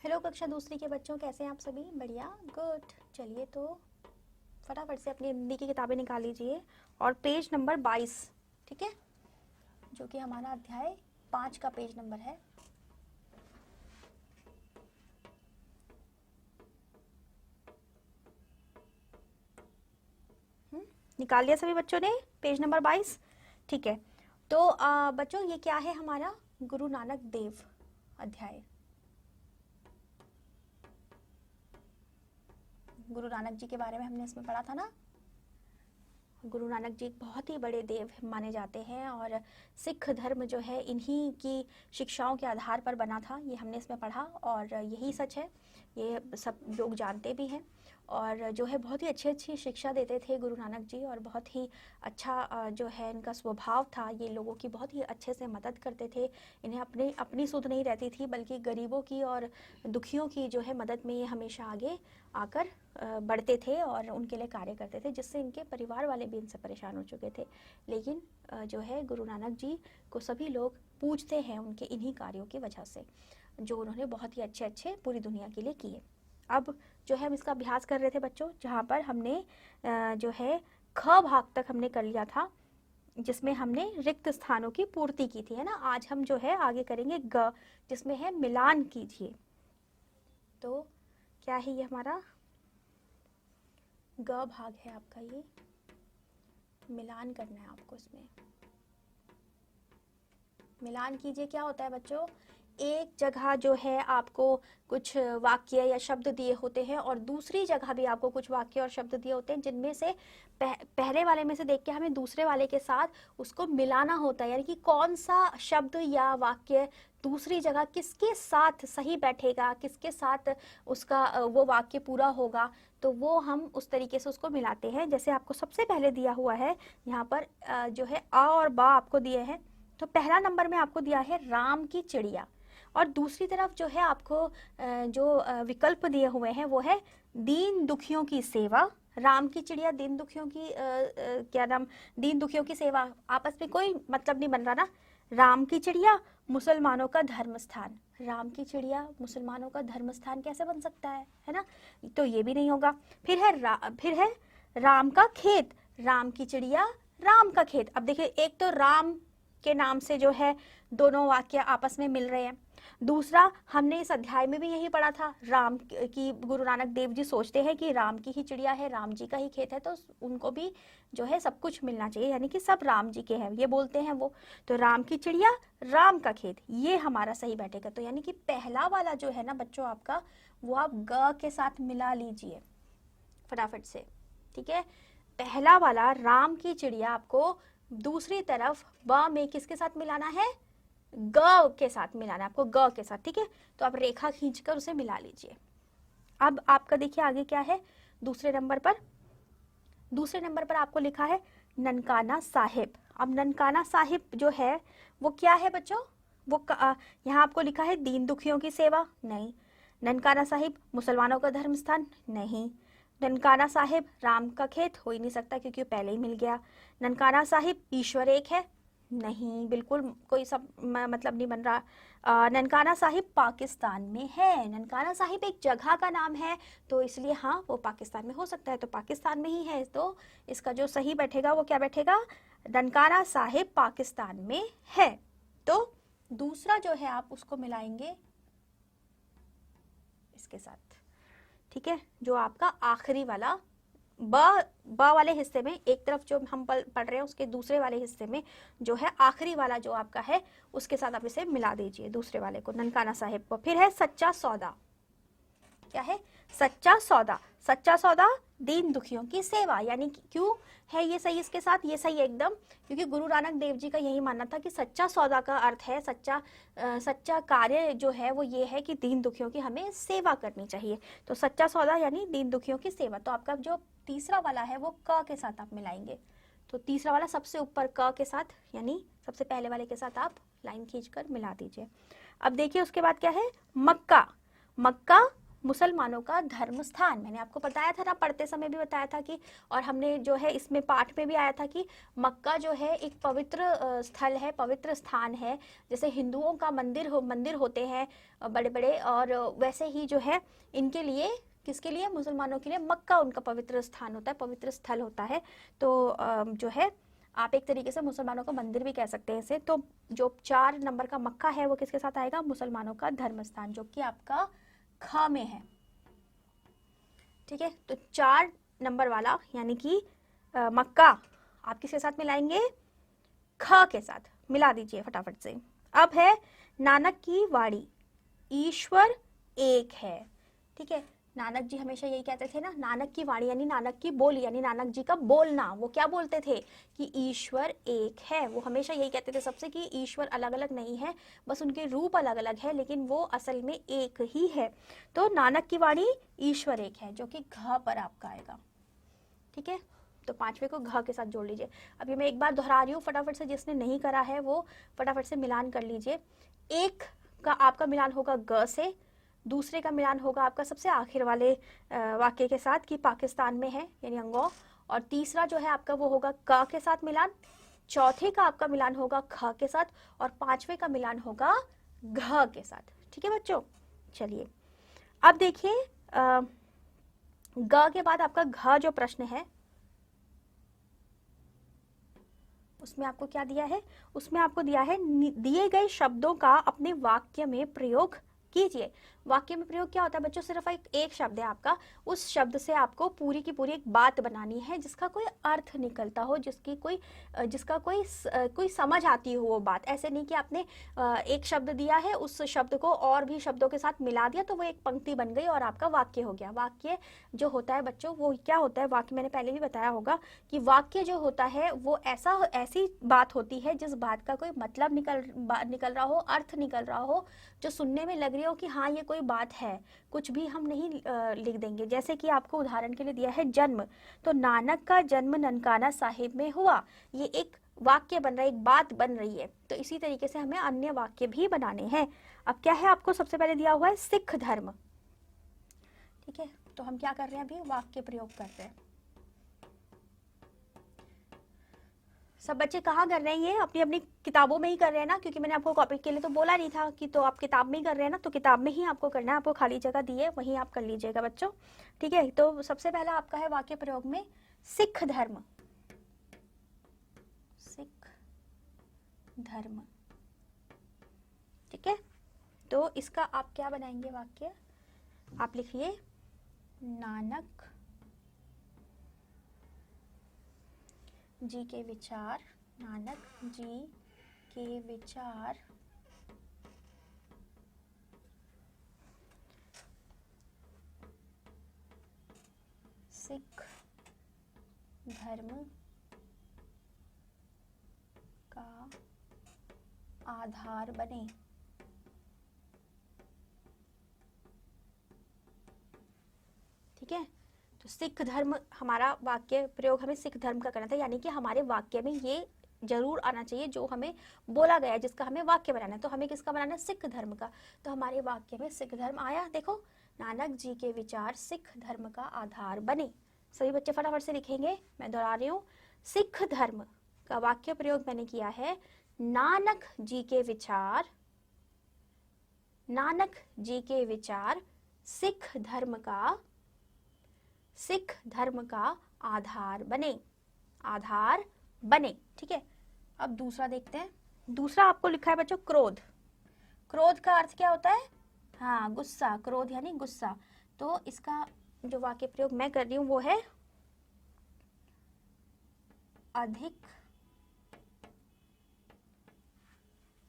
Hello कक्षा दूसरी के बच्चों, कैसे हैं आप सभी? बढ़िया, गुड। चलिए तो फटाफट से अपनी हिंदी की किताबें निकाल लीजिए और पेज नंबर 22, ठीक है, जो कि हमारा अध्याय 5 का पेज नंबर है। निकाल लिया सभी बच्चों ने पेज नंबर 22? ठीक है। तो बच्चों, ये क्या है? हमारा गुरु नानक देव अध्याय। गुरु नानक जी के बारे में हमने इसमें पढ़ा था ना। गुरु नानक जी बहुत ही बड़े देव माने जाते हैं और सिख धर्म जो है इन्हीं की शिक्षाओं के आधार पर बना था, ये हमने इसमें पढ़ा और यही सच है, ये सब लोग जानते भी हैं। और जो है बहुत ही अच्छी अच्छी शिक्षा देते थे गुरु नानक जी और बहुत ही अच्छा जो है इनका स्वभाव था, ये लोगों की बहुत ही अच्छे से मदद करते थे। इन्हें अपनी सुध नहीं रहती थी, बल्कि गरीबों की और दुखियों की जो है मदद में ये हमेशा आगे आकर बढ़ते थे और उनके लिए कार्य करते थे, जिससे इनके परिवार वाले भी इनसे परेशान हो चुके थे। लेकिन जो है गुरु नानक जी को सभी लोग पूजते हैं उनके इन्हीं कार्यों की वजह से, जो उन्होंने बहुत ही अच्छे अच्छे पूरी दुनिया के लिए किए। अब जो है हम इसका अभ्यास कर रहे थे बच्चों, जहाँ पर हमने जो है ख भाग तक हमने कर लिया था, जिसमें हमने रिक्त स्थानों की पूर्ति की थी, है ना। आज हम जो है आगे करेंगे ग, जिसमें है मिलान कीजिए। तो क्या है ये? हमारा ग भाग है आपका, ये मिलान करना है आपको। इसमें मिलान कीजिए क्या होता है बच्चों? एक जगह जो है आपको कुछ वाक्य या शब्द दिए होते हैं और दूसरी जगह भी आपको कुछ वाक्य और शब्द दिए होते हैं, जिनमें से पहले वाले में से देख के हमें दूसरे वाले के साथ उसको मिलाना होता है, यानी कि कौन सा शब्द या वाक्य दूसरी जगह किसके साथ सही बैठेगा, किसके साथ उसका वो वाक्य पूरा होगा, तो वो हम उस तरीके से उसको मिलाते हैं। जैसे आपको सबसे पहले दिया हुआ है यहाँ पर जो है आ और बा आपको दिए हैं। तो पहला नंबर में आपको दिया है राम की चिड़िया, और दूसरी तरफ जो है आपको जो विकल्प दिए हुए हैं वो है दीन दुखियों की सेवा। राम की चिड़िया, दीन दुखियों की क्या नाम, दीन दुखियों की सेवा, आपस में कोई मतलब नहीं बन रहा ना। राम की चिड़िया मुसलमानों का धर्म स्थान, राम की चिड़िया मुसलमानों का धर्म स्थान कैसे बन सकता है ना? तो ये भी नहीं होगा। फिर है राम का खेत, राम की चिड़िया राम का खेत। अब देखिए, एक तो राम के नाम से जो है दोनों वाक्य आपस में मिल रहे हैं। दूसरा, हमने इस अध्याय में भी यही पढ़ा था, राम की गुरु नानक देव जी सोचते हैं कि राम की ही चिड़िया है, राम जी का ही खेत है, तो उनको भी जो है सब कुछ मिलना चाहिए, यानी कि सब राम जी के हैं, ये बोलते हैं वो। तो राम की चिड़िया राम का खेत, ये हमारा सही बैठेगा। तो यानी कि पहला वाला जो है ना बच्चों आपका, वो आप ग के साथ मिला लीजिए फटाफट से, ठीक है। पहला वाला राम की चिड़िया आपको दूसरी तरफ ब में किसके साथ मिलाना है? ग के साथ मिलाना है आपको, ग के साथ, ठीक है। तो आप रेखा खींचकर उसे मिला लीजिए। अब आपका देखिए आगे क्या है दूसरे नंबर पर। दूसरे नंबर पर आपको लिखा है ननकाना साहिब। अब ननकाना साहिब जो है वो क्या है बच्चों? वो यहाँ आपको लिखा है दीन दुखियों की सेवा, नहीं। ननकाना साहिब मुसलमानों का धर्म स्थान, नहीं। ननकाना साहिब राम का खेत, हो ही नहीं सकता क्योंकि पहले ही मिल गया। ननकाना साहिब ईश्वर एक है, नहीं, बिल्कुल कोई सब मतलब नहीं बन रहा। ननकाना साहिब पाकिस्तान में है, ननकाना साहिब एक जगह का नाम है, तो इसलिए हाँ वो पाकिस्तान में हो सकता है, तो पाकिस्तान में ही है। तो इसका जो सही बैठेगा वो क्या बैठेगा? ननकाना साहिब पाकिस्तान में है। तो दूसरा जो है आप उसको मिलाएंगे इसके साथ, ठीक है। जो आपका आखिरी वाला ब वाले हिस्से में, एक तरफ जो हम पढ़ रहे हैं उसके दूसरे वाले हिस्से में जो है आखिरी वाला जो आपका है, उसके साथ आप इसे मिला दीजिए दूसरे वाले को, ननकाना साहिब को। फिर है सच्चा सौदा, क्या है? सच्चा सौदा। सच्चा सौदा दीन दुखियों की सेवा, यानी कि क्यों है ये सही इसके साथ? ये सही एकदम, क्योंकि गुरु नानक देव जी का यही मानना था कि सच्चा सौदा का अर्थ है सच्चा कार्य जो है वो ये है कि दीन दुखियों की हमें सेवा करनी चाहिए। तो सच्चा सौदा यानी दीन दुखियों की सेवा। तो आपका जो तीसरा वाला है वो क के साथ आप मिलाएंगे। तो तीसरा वाला सबसे ऊपर क के साथ, यानी सबसे पहले वाले के साथ आप लाइन खींचकर मिला दीजिए। अब देखिए उसके बाद क्या है? मक्का। मक्का मुसलमानों का धर्म स्थान। मैंने आपको बताया था ना, पढ़ते समय भी बताया था कि, और हमने जो है इसमें पाठ में भी आया था कि मक्का जो है एक पवित्र स्थल है, पवित्र स्थान है। जैसे हिंदुओं का मंदिर होते हैं बड़े बड़े, और वैसे ही जो है इनके लिए, किसके लिए, मुसलमानों के लिए मक्का उनका पवित्र स्थान होता है, पवित्र स्थल होता है। तो जो है आप एक तरीके से मुसलमानों का मंदिर भी कह सकते हैं इसे। तो जो 4 नंबर का मक्का है वो किसके साथ आएगा, मुसलमानों का धर्म स्थान, जो कि आपका ख में है। ठीक है, तो 4 नंबर वाला यानी कि मक्का आप किसके साथ मिलाएंगे, ख के साथ। मिला दीजिए फटाफट से। अब है नानक की वाणी, ईश्वर एक है। ठीक है, नानक जी हमेशा यही कहते थे ना, नानक की वाणी यानी नानक की बोली, यानी नानक जी का बोलना। वो क्या बोलते थे कि ईश्वर एक है। वो हमेशा यही कहते थे सबसे कि ईश्वर अलग अलग नहीं है, बस उनके रूप अलग अलग है, लेकिन वो असल में एक ही है। तो नानक की वाणी, ईश्वर एक है, जो कि घ पर आपका आएगा। ठीक है, तो 5वें को घ के साथ जोड़ लीजिए। अभी मैं एक बार दोहरा रही हूँ, फटाफट से जिसने नहीं करा है वो फटाफट से मिलान कर लीजिए। एक का आपका मिलान होगा ग से, दूसरे का मिलान होगा आपका सबसे आखिर वाले वाक्य के साथ कि पाकिस्तान में है, यानी अंगो, और तीसरा जो है आपका वो होगा क के साथ मिलान, चौथे का आपका मिलान होगा ख के साथ, और 5वें का मिलान होगा घ के साथ। ठीक है बच्चों, चलिए अब देखिए ग के बाद आपका घ जो प्रश्न है उसमें आपको क्या दिया है, उसमें आपको दिया है दिए गए शब्दों का अपने वाक्य में प्रयोग कीजिए। वाक्य में प्रयोग क्या होता है बच्चों, सिर्फ एक शब्द है आपका, उस शब्द से आपको पूरी की पूरी एक बात बनानी है जिसका कोई अर्थ निकलता हो, जिसका कोई समझ आती हो वो बात। ऐसे नहीं कि आपने एक शब्द दिया है, उस शब्द को और भी शब्दों के साथ मिला दिया तो वो एक पंक्ति बन गई और आपका वाक्य हो गया। वाक्य जो होता है बच्चों वो क्या होता है, वाक्य मैंने पहले भी बताया होगा कि वाक्य जो होता है वो ऐसी बात होती है जिस बात का कोई मतलब निकल रहा हो, अर्थ निकल रहा हो, जो सुनने में लग रही हो कि हाँ ये कोई बात है। कुछ भी हम नहीं लिख देंगे। जैसे कि आपको उदाहरण के लिए दिया है जन्म, तो नानक का जन्म ननकाना साहिब में हुआ, ये एक वाक्य बन रहा है, एक बात बन रही है। तो इसी तरीके से हमें अन्य वाक्य भी बनाने हैं। अब क्या है, आपको सबसे पहले दिया हुआ है सिख धर्म। ठीक है, तो हम क्या कर रहे हैं, अभी वाक्य प्रयोग कर रहे हैं। सब बच्चे कहाँ कर रहे हैं, ये अपनी अपनी किताबों में ही कर रहे हैं ना, क्योंकि मैंने आपको कॉपी के लिए तो बोला नहीं था कि तो आप किताब में ही कर रहे हैं ना, तो किताब में ही आपको करना है। आपको खाली जगह दी है वहीं आप कर लीजिएगा बच्चों। ठीक है, तो सबसे पहला आपका है वाक्य प्रयोग में सिख धर्म, सिख धर्म। ठीक है, तो इसका आप क्या बनाएंगे वाक्य, आप लिखिए नानक जी के विचार, नानक जी के विचार सिख धर्म का आधार बने। ठीक है, तो सिख धर्म हमारा वाक्य प्रयोग हमें सिख धर्म का करना था, यानी कि हमारे वाक्य में ये जरूर आना चाहिए जो हमें बोला गया है, जिसका हमें वाक्य बनाना है। तो हमें किसका बनाना है, सिख धर्म का। तो हमारे वाक्य में सिख धर्म आया। देखो, नानक जी के विचार सिख धर्म का आधार बने। सभी बच्चे फटाफट से लिखेंगे, मैं दोहरा रही हूँ। सिख धर्म का वाक्य प्रयोग मैंने किया है, नानक जी के विचार, नानक जी के विचार सिख धर्म का आधार बने, आधार बने। ठीक है, अब दूसरा देखते हैं। दूसरा आपको लिखा है बच्चों क्रोध। क्रोध का अर्थ क्या होता है, हाँ गुस्सा, क्रोध यानी गुस्सा। तो इसका जो वाक्य प्रयोग मैं कर रही हूं वो है अधिक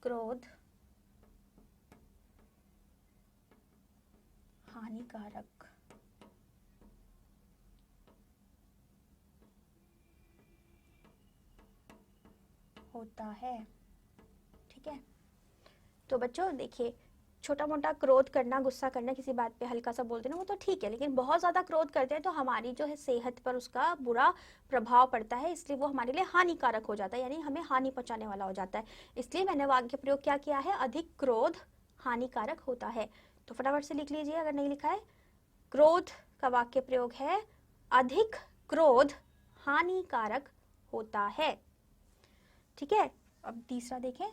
क्रोध हानिकारक होता है। ठीक है, तो बच्चों देखिए, छोटा मोटा क्रोध करना, गुस्सा करना, किसी बात पे हल्का सा बोल देना वो तो ठीक है, लेकिन बहुत ज्यादा क्रोध करते हैं तो हमारी जो है सेहत पर उसका बुरा प्रभाव पड़ता है, इसलिए वो हमारे लिए हानिकारक हो जाता है, यानी हमें हानि पहुंचाने वाला हो जाता है। इसलिए मैंने वाक्य प्रयोग क्या किया है, अधिक क्रोध हानिकारक होता है। तो फटाफट से लिख लीजिए अगर नहीं लिखा है, क्रोध का वाक्य प्रयोग है अधिक क्रोध हानिकारक होता है। ठीक है, अब तीसरा देखें।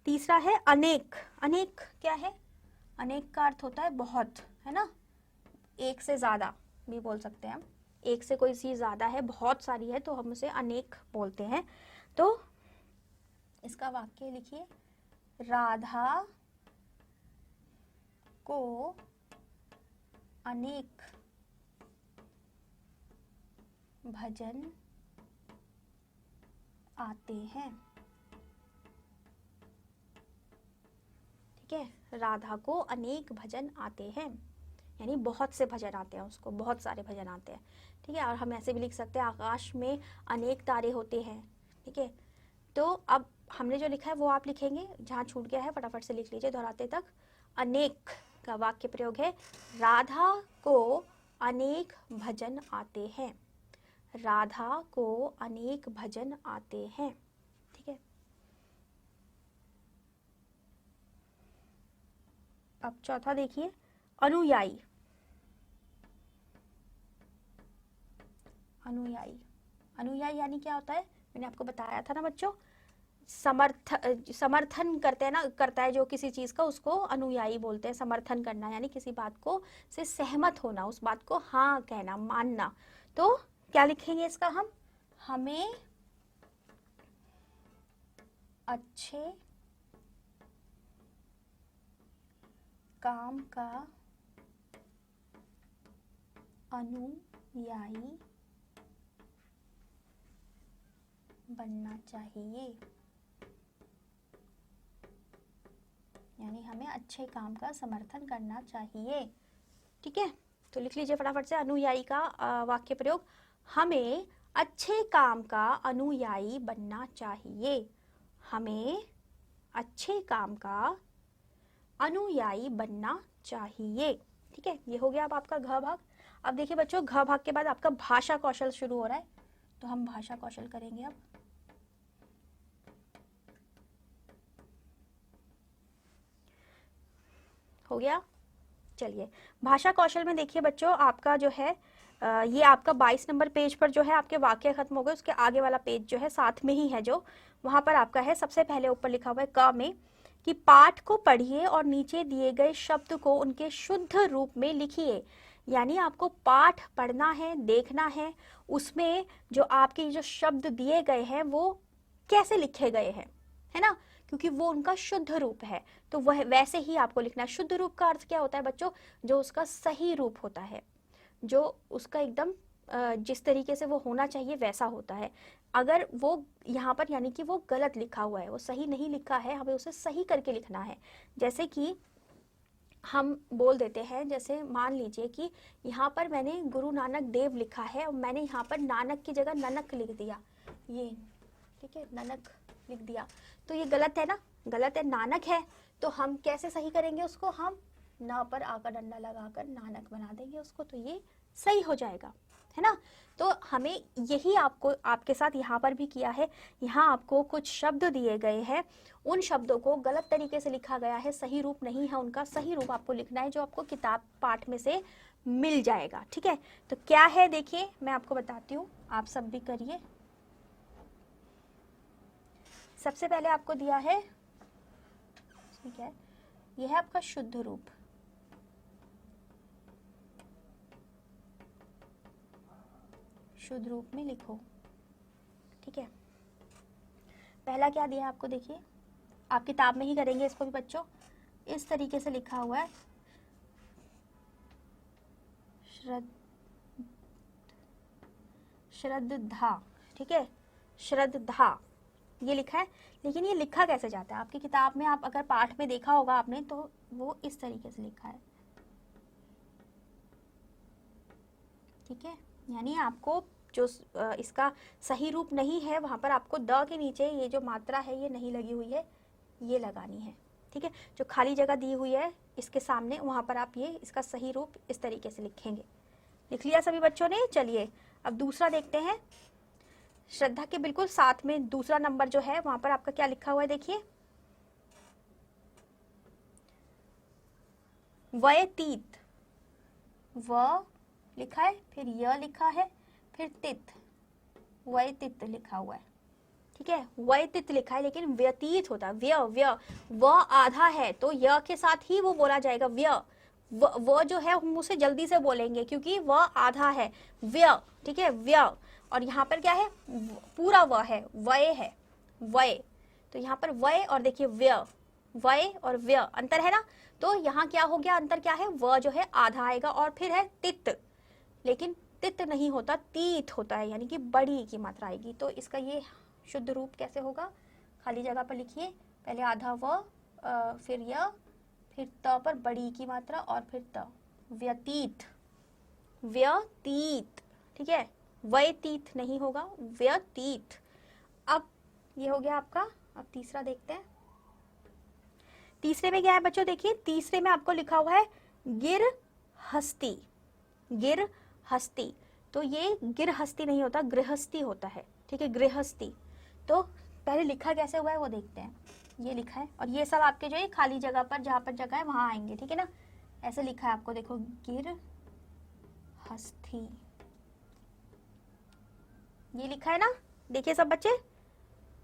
तीसरा है अनेक। अनेक क्या है? अनेक का अर्थ होता है बहुत, है ना, एक से ज्यादा भी बोल सकते हैं हम। एक से कोई चीज ज्यादा है, बहुत सारी है, तो हम उसे अनेक बोलते हैं। तो इसका वाक्य लिखिए, राधा को अनेक भजन आते हैं। ठीक है, राधा को अनेक भजन आते हैं, यानी बहुत से भजन आते हैं, उसको बहुत सारे भजन आते हैं। ठीक है, और हम ऐसे भी लिख सकते हैं आकाश में अनेक तारे होते हैं। ठीक है, तो अब हमने जो लिखा है वो आप लिखेंगे, जहाँ छूट गया है फटाफट से लिख लीजिए दोहराते तक। अनेक का वाक्य प्रयोग है राधा को अनेक भजन आते हैं। राधा को अनेक भजन आते हैं। ठीक है, अब चौथा देखिए, अनुयायी। अनुयायी, अनुयायी यानी क्या होता है? मैंने आपको बताया था ना बच्चों, समर्थन करते हैं ना, करता है जो किसी चीज का, उसको अनुयायी बोलते हैं। समर्थन करना यानी किसी बात को से सहमत होना, उस बात को हाँ कहना, मानना। तो क्या लिखेंगे इसका हम? हमें अच्छे काम का अनुयायी बनना चाहिए, यानी हमें अच्छे काम का समर्थन करना चाहिए। ठीक है, तो लिख लीजिए फटाफट से अनुयायी का वाक्य प्रयोग, हमें अच्छे काम का अनुयायी बनना चाहिए। हमें अच्छे काम का अनुयायी बनना चाहिए। ठीक है, ये हो गया अब आपका घ भाग। अब देखिए बच्चों, घ भाग के बाद आपका भाषा कौशल शुरू हो रहा है, तो हम भाषा कौशल करेंगे अब। हो गया, चलिए भाषा कौशल में देखिए बच्चों, आपका जो है ये आपका 22 नंबर पेज पर जो है आपके वाक्य खत्म हो गए, उसके आगे वाला पेज जो है साथ में ही है, जो वहां पर आपका है सबसे पहले ऊपर लिखा हुआ है क में कि पाठ को पढ़िए और नीचे दिए गए शब्द को उनके शुद्ध रूप में लिखिए। यानी आपको पाठ पढ़ना है, देखना है, उसमें जो आपके जो शब्द दिए गए हैं वो कैसे लिखे गए हैं, है ना, क्योंकि वो उनका शुद्ध रूप है, तो वह वैसे ही आपको लिखना है। शुद्ध रूप का अर्थ क्या होता है बच्चों? जो उसका सही रूप होता है, जो उसका एकदम जिस तरीके से वो होना चाहिए वैसा होता है। अगर वो यहाँ पर यानी कि वो गलत लिखा हुआ है, वो सही नहीं लिखा है, हमें उसे सही करके लिखना है। जैसे कि हम बोल देते हैं, जैसे मान लीजिए कि यहाँ पर मैंने गुरु नानक देव लिखा है और मैंने यहाँ पर नानक की जगह ननक लिख दिया, ये ठीक है, ननक लिख दिया, तो ये गलत है ना, गलत है, नानक है। तो हम कैसे सही करेंगे उसको? हम न पर आकर डंडा लगाकर नानक बना देंगे उसको, तो ये सही हो जाएगा, है ना। तो हमें यही आपको आपके साथ यहाँ पर भी किया है। यहाँ आपको कुछ शब्द दिए गए हैं, उन शब्दों को गलत तरीके से लिखा गया है, सही रूप नहीं है उनका, सही रूप आपको लिखना है जो आपको किताब पाठ में से मिल जाएगा। ठीक है, तो क्या है देखिए, मैं आपको बताती हूँ, आप सब भी करिए। सबसे पहले आपको दिया है, इसमें क्या है, यह है आपका शुद्ध रूप। शुद्ध रूप में लिखो। ठीक है, पहला क्या दिया है आपको, देखिए आप किताब में ही करेंगे इसको भी बच्चों। इस तरीके से लिखा हुआ है श्रद्धा। ठीक है, श्रद्धा ये लिखा है, लेकिन ये लिखा कैसे जाता है आपकी किताब में? आप अगर पाठ में देखा होगा आपने, तो वो इस तरीके से लिखा है। ठीक है, यानी आपको जो इसका सही रूप नहीं है, वहां पर आपको द के नीचे ये जो मात्रा है ये नहीं लगी हुई है, ये लगानी है। ठीक है, जो खाली जगह दी हुई है इसके सामने, वहां पर आप ये इसका सही रूप इस तरीके से लिखेंगे। लिख लिया सभी बच्चों ने? चलिए अब दूसरा देखते हैं। श्रद्धा के बिल्कुल साथ में दूसरा नंबर जो है, वहां पर आपका क्या लिखा हुआ है देखिए, व्यतीत। व लिखा है, फिर य लिखा है, फिर तित, व्यतीत लिखा हुआ है, ठीक है, व्यतीत लिखा है, लेकिन व्यतीत होता है, व्य व आधा है तो य के साथ ही वो बोला जाएगा व्य। वो जो है हम उसे जल्दी से बोलेंगे क्योंकि वह आधा है, व्य, ठीक है, व्य। और यहाँ पर क्या है, पूरा व है, वय है, वय, तो यहाँ पर वय और देखिए व्य, वय और व्य अंतर है ना। तो यहाँ क्या हो गया, अंतर क्या है, व जो है आधा आएगा, और फिर है तित, लेकिन तित नहीं होता, तीत होता है, यानी कि बड़ी की मात्रा आएगी। तो इसका ये शुद्ध रूप कैसे होगा, खाली जगह पर लिखिए, पहले आधा व, फिर य, फिर त पर बड़ी की मात्रा और फिर त, व्यतीत, व्यतीत, ठीक है, व्यतीत नहीं होगा, व्यतीत। अब ये हो गया आपका। अब तीसरा देखते हैं, तीसरे में क्या है बच्चों, देखिए तीसरे में आपको लिखा हुआ है गिरहस्ती, गिरहस्ती। तो ये गिरहस्ती नहीं होता, गृहस्थी होता है, ठीक है, गृहस्थी। तो पहले लिखा कैसे हुआ है वो देखते हैं। ये लिखा है और ये सब आपके जो है खाली जगह पर, जहाँ पर जगह है वहां आएंगे, ठीक है ना। ऐसे लिखा है आपको, देखो गिरहस्थी, ये लिखा है ना, देखिए सब बच्चे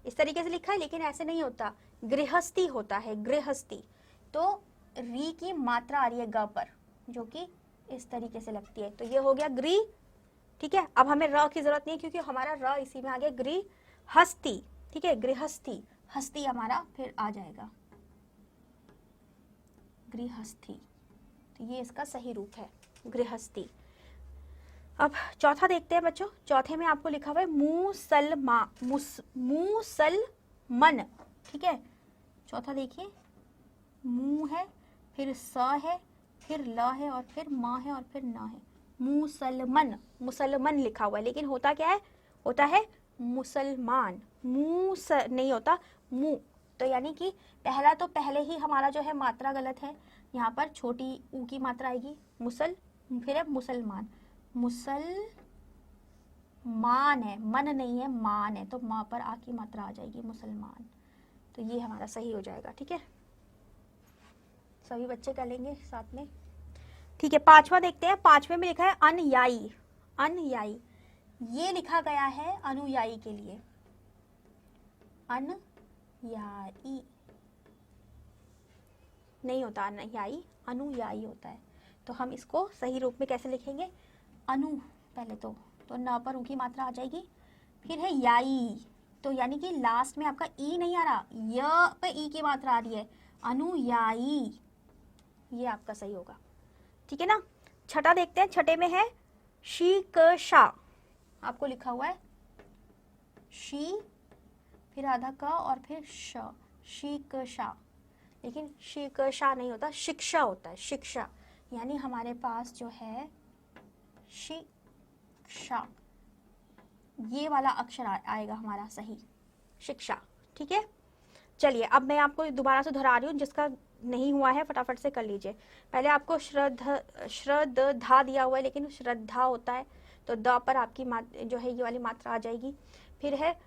इस तरीके से लिखा है, लेकिन ऐसे नहीं होता, गृहस्थी होता है, गृहस्थी। तो री की मात्रा आ रही है ग पर, जो कि इस तरीके से लगती है। तो ये हो गया गृह, ठीक है। अब हमें र की जरूरत नहीं है क्योंकि हमारा र इसी में आ गया, गृहस्थी, ठीक है, गृहस्थी, हस्ती हमारा फिर आ जाएगा, गृहस्थी। तो ये इसका सही रूप है, गृहस्थी। अब चौथा देखते हैं बच्चों, चौथे में आपको लिखा हुआ है मुसलमन, ठीक है। चौथा देखिए, मु है, फिर स है, फिर ल है, और फिर म है, और फिर न है, मुसलमन, मुसलमन लिखा हुआ है, लेकिन होता क्या है, होता है मुसलमान, मूस नहीं होता, मु। तो यानी कि पहला तो पहले ही हमारा जो है मात्रा गलत है, यहाँ पर छोटी ऊ की मात्रा आएगी, मुसल, फिर है मुसलमान, मुसलमान है, मन नहीं है, मान है, तो माँ पर आ की मात्रा आ जाएगी, मुसलमान। तो ये हमारा सही हो जाएगा, ठीक है। सभी बच्चे कर लेंगे साथ में, ठीक है। पांचवा देखते हैं, पांचवे में लिखा है अनुयायी, अनुयायी, ये लिखा गया है अनुयायी के लिए, अनुयायी नहीं होता, अनुयायी, अनुयायी होता है। तो हम इसको सही रूप में कैसे लिखेंगे, अनु पहले तो न पर ऊ की मात्रा आ जाएगी, फिर है याई, तो यानी कि लास्ट में आपका ई नहीं आ रहा, य पे ई की मात्रा आ रही है, अनुयायी, ये आपका सही होगा, ठीक है ना। छठा देखते हैं, छठे में है शिक्षा, आपको लिखा हुआ है शी, फिर आधा क और फिर श, शिक्षा, लेकिन शिक्षा नहीं होता, शिक्षा होता है, शिक्षा। यानी हमारे पास जो है शिक्षा, ये वाला अक्षर आएगा हमारा सही, शिक्षा, ठीक है। चलिए अब मैं आपको दोबारा से दोहरा रही हूँ, जिसका नहीं हुआ है फटाफट से कर लीजिए। पहले आपको श्रद्धा दिया हुआ है, लेकिन श्रद्धा होता है, तो द पर आपकी जो है ये वाली मात्रा आ जाएगी। फिर है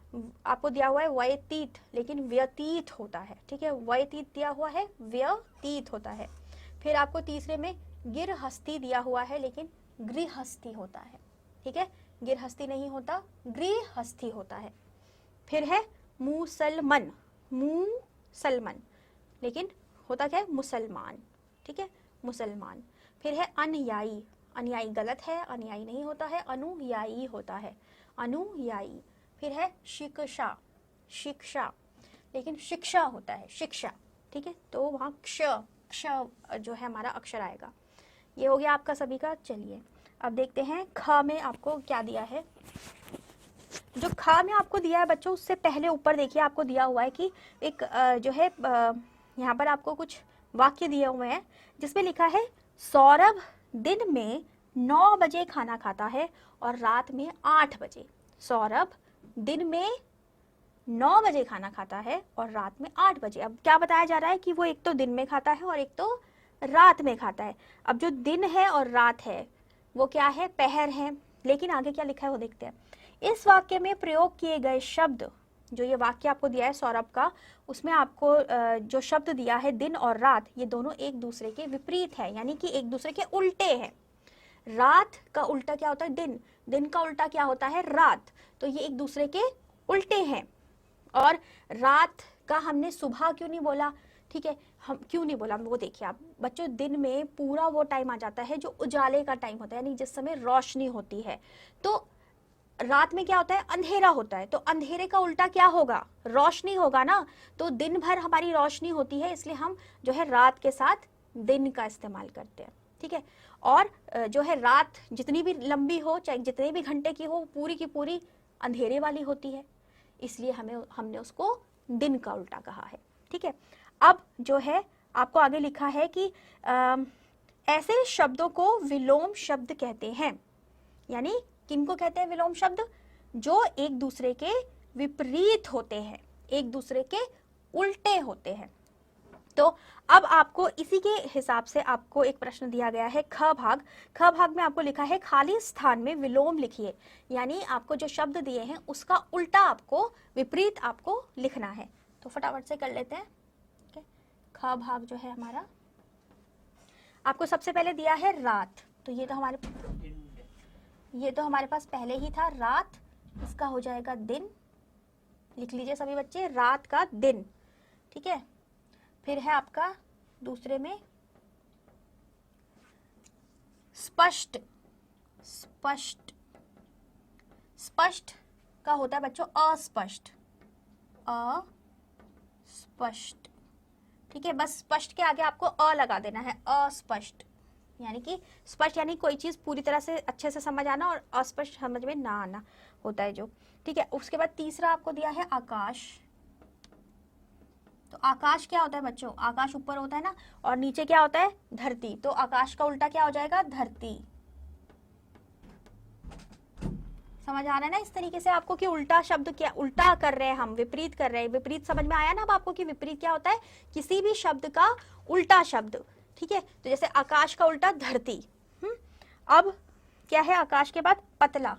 आपको दिया हुआ है व्यतीत, लेकिन व्यतीत होता है, ठीक है, व्यतीत दिया हुआ है, व्यतीत होता है। फिर आपको तीसरे में गिरहस्ती दिया हुआ है, लेकिन गृहस्थी होता है, ठीक है, गिरहस्ती नहीं होता, गृहस्थी होता है। फिर है मुसलमन, मुसलमन, लेकिन होता क्या है, मुसलमान, ठीक है, मुसलमान। फिर है अनुयायी, अनुयायी गलत है, अनुयायी नहीं होता है, अनुयायी होता है, अनुयायी। फिर है शिक्षा, शिक्षा, लेकिन शिक्षा होता है, शिक्षा, ठीक है, तो वहाँ क्ष जो है हमारा अक्षर आएगा। ये हो गया आपका सभी का। चलिए अब देखते हैं ख में आपको क्या दिया है। जो ख में आपको दिया है बच्चों, उससे पहले ऊपर देखिए आपको दिया हुआ है कि एक जो है यहाँ पर आपको कुछ वाक्य दिए हुए हैं, जिसमें लिखा है सौरभ दिन में 9 बजे खाना खाता है और रात में 8 बजे। सौरभ दिन में 9 बजे खाना खाता है और रात में 8 बजे। अब क्या बताया जा रहा है कि वो एक तो दिन में खाता है और एक तो रात में खाता है। अब जो दिन है और रात है वो क्या है, पहर है, लेकिन आगे क्या लिखा है वो देखते हैं। इस वाक्य में प्रयोग किए गए शब्द, जो ये वाक्य आपको दिया है सौरभ का, उसमें आपको जो शब्द दिया है दिन और रात, ये दोनों एक दूसरे के विपरीत है, यानी कि एक दूसरे के उल्टे हैं। रात का उल्टा क्या होता है? दिन। दिन का उल्टा क्या होता है? रात। तो ये एक दूसरे के उल्टे हैं। और रात का हमने सुबह क्यों नहीं बोला? ठीक है, हम क्यों नहीं बोला वो देखिए आप बच्चों, दिन में पूरा वो टाइम आ जाता है जो उजाले का टाइम होता है, यानी जिस समय रोशनी होती है। तो रात में क्या होता है? अंधेरा होता है। तो अंधेरे का उल्टा क्या होगा? रोशनी होगा ना। तो दिन भर हमारी रोशनी होती है, इसलिए हम जो है रात के साथ दिन का इस्तेमाल करते हैं। ठीक है, और जो है रात जितनी भी लंबी हो, चाहे जितने भी घंटे की हो, पूरी की पूरी अंधेरे वाली होती है, इसलिए हमने उसको दिन का उल्टा कहा है। ठीक है, अब जो है आपको आगे लिखा है कि ऐसे शब्दों को विलोम शब्द कहते हैं। यानी किनको कहते हैं विलोम शब्द? जो एक दूसरे के विपरीत होते हैं, एक दूसरे के उल्टे होते हैं। तो अब आपको इसी के हिसाब से आपको एक प्रश्न दिया गया है, ख भाग। ख भाग में आपको लिखा है खाली स्थान में विलोम लिखिए। यानी आपको जो शब्द दिए हैं उसका उल्टा आपको, विपरीत आपको लिखना है। तो फटाफट से कर लेते हैं। ख भाग जो है हमारा, आपको सबसे पहले दिया है रात। तो ये तो हमारे पास पहले ही था रात, इसका हो जाएगा दिन। लिख लीजिए सभी बच्चे, रात का दिन। ठीक है, फिर है आपका दूसरे में स्पष्ट। स्पष्ट, स्पष्ट का होता है बच्चों अस्पष्ट। अस्पष्ट। ठीक है, बस स्पष्ट के आगे आपको अ लगा देना है, अस्पष्ट। यानी कि स्पष्ट यानी कोई चीज पूरी तरह से अच्छे से समझ आना, और अस्पष्ट समझ में ना आना होता है जो। ठीक है, उसके बाद तीसरा आपको दिया है आकाश। तो आकाश क्या होता है बच्चों? आकाश ऊपर होता है ना, और नीचे क्या होता है? धरती। तो आकाश का उल्टा क्या हो जाएगा? धरती। समझ आ रहा है ना इस तरीके से आपको कि उल्टा शब्द क्या, उल्टा कर रहे हैं हम, विपरीत कर रहे हैं। विपरीत समझ में आया ना अब आपको कि विपरीत क्या होता है? किसी भी शब्द का उल्टा शब्द। ठीक है, तो जैसे आकाश का उल्टा धरती। अब क्या है आकाश के बाद? पतला।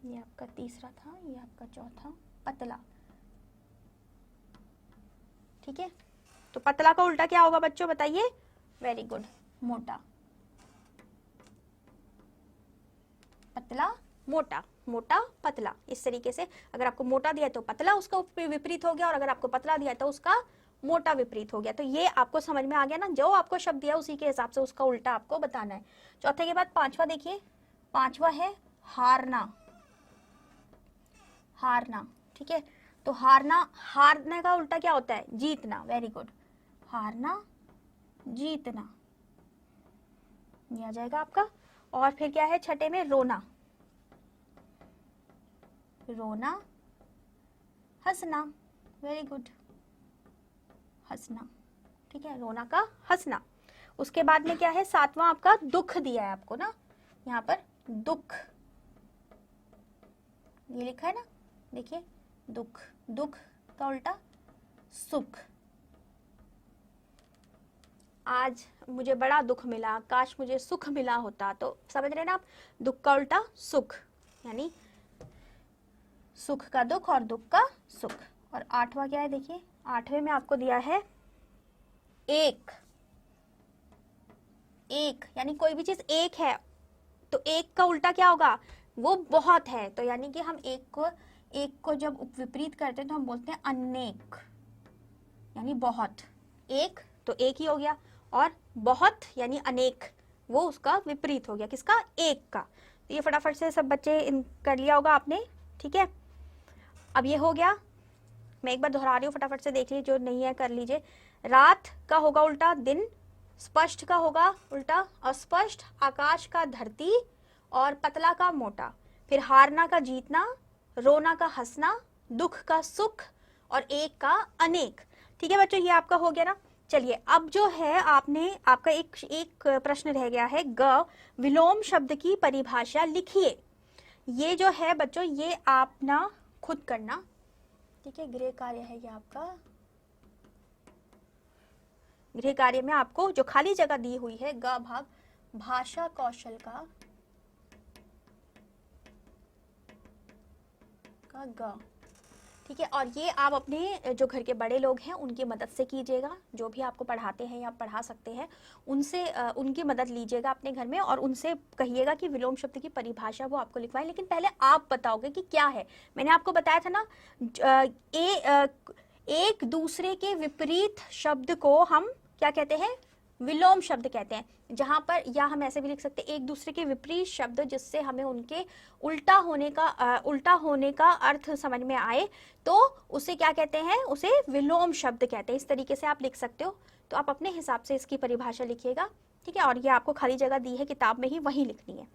ये आपका तीसरा था, ये आपका चौथा, पतला। ठीक है, तो पतला का उल्टा क्या होगा बच्चों बताइए? वेरी गुड, मोटा। पतला मोटा, मोटा पतला। इस तरीके से अगर आपको मोटा दिया तो पतला उसका विपरीत हो गया, और अगर आपको पतला दिया तो उसका मोटा विपरीत हो गया। तो ये आपको समझ में आ गया ना, जो आपको शब्द दिया उसी के हिसाब से उसका उल्टा आपको बताना है। चौथे के बाद पांचवा देखिए, पांचवा है हारना। हारना। ठीक है, तो हारना, हारने का उल्टा क्या होता है? जीतना। वेरी गुड, हारना, जीतना, ये आ जाएगा आपका। और फिर क्या है छठे में? रोना। रोना, हंसना। वेरी गुड, हंसना। ठीक है, रोना का हंसना। उसके बाद में क्या है? सातवां आपका दुख दिया है आपको ना, यहाँ पर दुख ये लिखा है ना, देखिए दुख। दुख का उल्टा सुख। आज मुझे बड़ा दुख मिला, काश मुझे सुख मिला होता। तो समझ रहे ना आप, दुख का उल्टा सुख, यानी सुख का दुख और दुख का सुख। और आठवां क्या है देखिए, आठवें में आपको दिया है एक। एक यानी कोई भी चीज एक है, तो एक का उल्टा क्या होगा? वो बहुत है। तो यानी कि हम एक को जब विपरीत करते हैं तो हम बोलते हैं अनेक, यानी बहुत। एक तो एक ही हो गया, और बहुत यानी अनेक, वो उसका विपरीत हो गया। किसका? एक का। तो ये फटाफट से सब बच्चे कर लिया होगा आपने। ठीक है, अब ये हो गया, मैं एक बार दोहरा रही हूँ, फटाफट से देख लीजिए, जो नहीं है कर लीजिए। रात का होगा उल्टा दिन, स्पष्ट का होगा उल्टा अस्पष्ट, आकाश का धरती, और पतला का मोटा, फिर हारना का जीतना, रोना का हंसना, दुख का सुख, और एक का अनेक। ठीक है बच्चों, ये आपका हो गया ना। चलिए अब जो है आपने, आपका एक प्रश्न रह गया है, ग विलोम शब्द की परिभाषा लिखिए। ये जो है बच्चों, ये आप ना खुद करना। ठीक है, गृह कार्य है ये आपका। गृह कार्य में आपको जो खाली जगह दी हुई है, ग भाग भाषा कौशल का ग, ठीक है। और ये आप अपने जो घर के बड़े लोग हैं उनकी मदद से कीजिएगा, जो भी आपको पढ़ाते हैं या पढ़ा सकते हैं उनसे उनकी मदद लीजिएगा अपने घर में, और उनसे कहिएगा कि विलोम शब्द की परिभाषा वो आपको लिखवाएं। लेकिन पहले आप बताओगे कि क्या है। मैंने आपको बताया था ना, एक दूसरे के विपरीत शब्द को हम क्या कहते हैं, विलोम शब्द कहते हैं। जहां पर, या हम ऐसे भी लिख सकते हैं, एक दूसरे के विपरीत शब्द जिससे हमें उनके उल्टा होने का अर्थ समझ में आए, तो उसे क्या कहते हैं, उसे विलोम शब्द कहते हैं। इस तरीके से आप लिख सकते हो। तो आप अपने हिसाब से इसकी परिभाषा लिखिएगा, ठीक है। और ये आपको खाली जगह दी है किताब में ही, वही लिखनी है।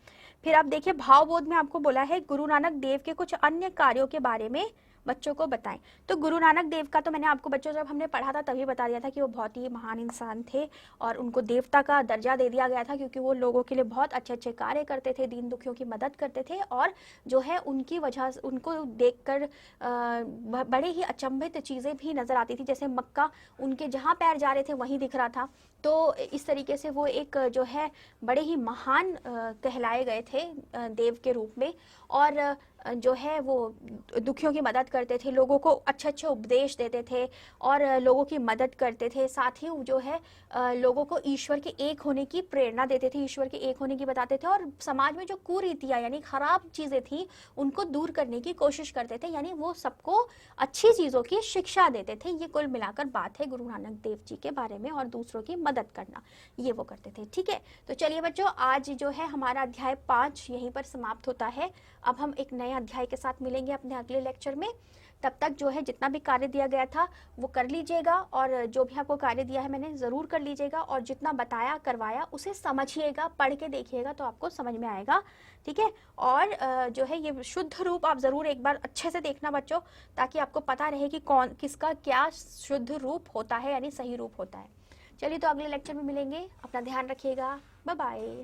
फिर आप देखिए, भावबोध में आपको बोला है गुरु नानक देव के कुछ अन्य कार्यों के बारे में बच्चों को बताएं। तो गुरु नानक देव का तो मैंने आपको बच्चों जब हमने पढ़ा था तभी बता दिया था कि वो बहुत ही महान इंसान थे, और उनको देवता का दर्जा दे दिया गया था क्योंकि वो लोगों के लिए बहुत अच्छे अच्छे कार्य करते थे, दीन दुखियों की मदद करते थे। और जो है उनकी वजह, उनको देखकर बड़े ही अचंभित चीज़ें भी नज़र आती थी, जैसे मक्का उनके जहाँ पैर जा रहे थे वहीं दिख रहा था। तो इस तरीके से वो एक जो है बड़े ही महान कहलाए गए थे देव के रूप में। और जो है वो दुखियों की मदद करते थे, लोगों को अच्छे अच्छे उपदेश देते थे और लोगों की मदद करते थे। साथ ही जो है लोगों को ईश्वर के एक होने की प्रेरणा देते थे, ईश्वर के एक होने की बताते थे, और समाज में जो कुरीतियाँ यानी खराब चीज़ें थी उनको दूर करने की कोशिश करते थे, यानी वो सबको अच्छी चीज़ों की शिक्षा देते थे। ये कुल मिलाकर बात है गुरु नानक देव जी के बारे में, और दूसरों की मदद करना ये वो करते थे, ठीक है। तो चलिए बच्चों, आज जो है हमारा अध्याय 5 यहीं पर समाप्त होता है। अब हम एक नए अध्याय के साथ मिलेंगे अपने अगले लेक्चर में। तब तक जो है जितना भी कार्य दिया गया था वो कर लीजिएगा, और जो भी आपको कार्य दिया है मैंने ज़रूर कर लीजिएगा, और जितना बताया करवाया उसे समझिएगा, पढ़ के देखिएगा तो आपको समझ में आएगा, ठीक है। और जो है ये शुद्ध रूप आप ज़रूर एक बार अच्छे से देखना बच्चों, ताकि आपको पता रहे कि कौन किसका क्या शुद्ध रूप होता है यानी सही रूप होता है। चलिए, तो अगले लेक्चर में मिलेंगे। अपना ध्यान रखिएगा। Bye bye.